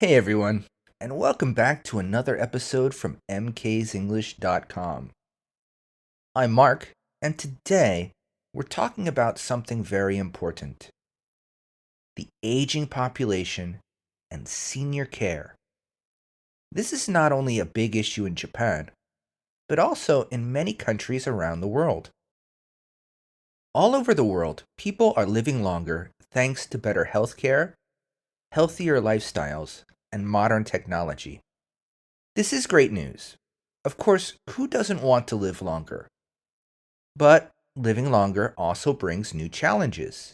Hey everyone, and welcome back to another episode from mksenglish.com. I'm Mark, and today we're talking about something very important: the aging population and senior care. This is not only a big issue in Japan, but also in many countries around the world. All over the world, people are living longer thanks to better healthcare, healthier lifestyles, and modern technology. This is great news. Of course, who doesn't want to live longer? But living longer also brings new challenges.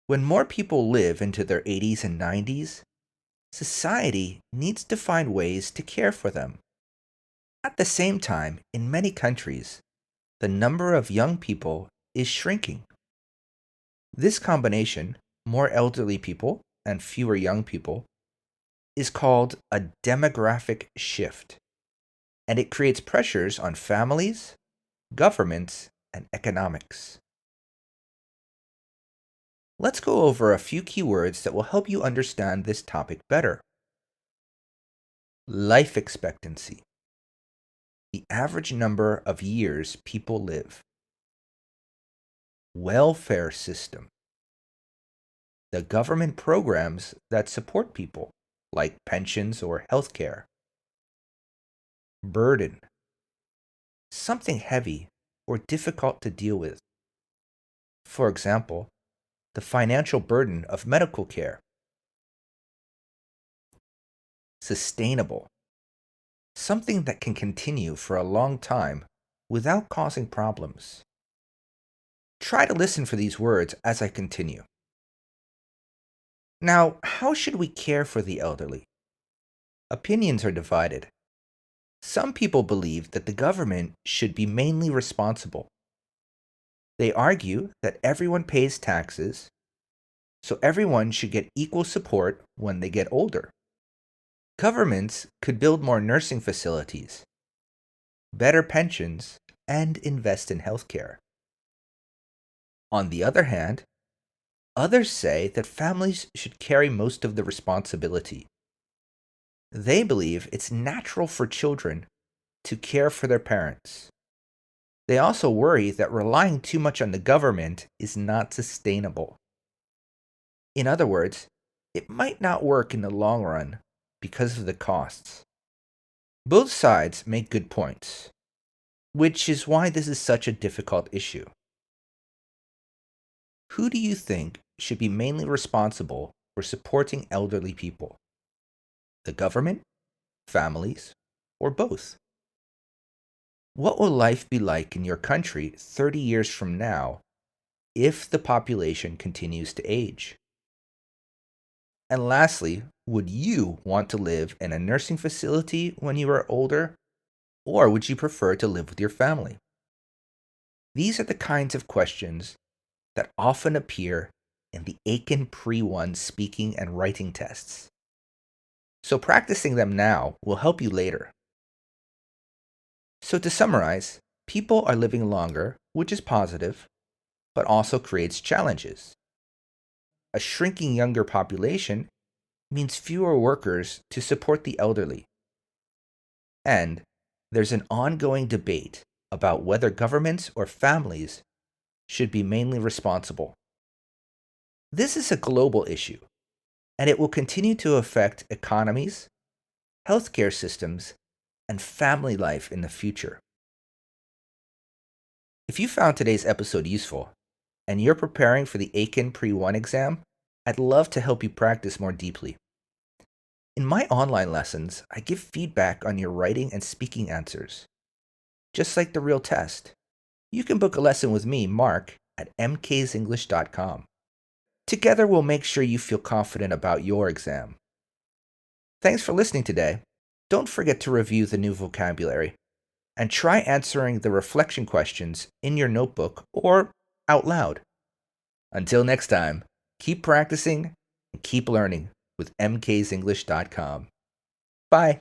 When more people live into their 80s and 90s, society needs to find ways to care for them. At the same time, in many countries, the number of young people is shrinking. This combination, more elderly people and fewer young people, is called a demographic shift, and it creates pressures on families, governments, and economics. Let's go over a few keywords that will help you understand this topic better. Life expectancy, the average number of years people live. Welfare system, the government programs that support people, like pensions or healthcare. Burden, something heavy or difficult to deal with. For example, the financial burden of medical care. Sustainable, something that can continue for a long time without causing problems. Try to listen for these words as I continue. Now, how should we care for the elderly? Opinions are divided. Some people believe that the government should be mainly responsible. They argue that everyone pays taxes, so everyone should get equal support when they get older. Governments could build more nursing facilities, better pensions, and invest in healthcare. On the other hand, others say that families should carry most of the responsibility. They believe it's natural for children to care for their parents. They also worry that relying too much on the government is not sustainable. In other words, it might not work in the long run because of the costs. Both sides make good points, which is why this is such a difficult issue. Who do you think should be mainly responsible for supporting elderly people? The government, families, or both? What will life be like in your country 30 years from now if the population continues to age? And lastly, would you want to live in a nursing facility when you are older, or would you prefer to live with your family? These are the kinds of questions that often appear in the EIKEN Pre-1 speaking and writing tests. So practicing them now will help you later. So to summarize, people are living longer, which is positive, but also creates challenges. A shrinking younger population means fewer workers to support the elderly. And there's an ongoing debate about whether governments or families should be mainly responsible. This is a global issue, and it will continue to affect economies, healthcare systems, and family life in the future. If you found today's episode useful, and you're preparing for the EIKEN Pre-1 exam, I'd love to help you practice more deeply. In my online lessons, I give feedback on your writing and speaking answers, just like the real test. You can book a lesson with me, Mark, at mksenglish.com. Together, we'll make sure you feel confident about your exam. Thanks for listening today. Don't forget to review the new vocabulary, and try answering the reflection questions in your notebook or out loud. Until next time, keep practicing and keep learning with mksenglish.com. Bye.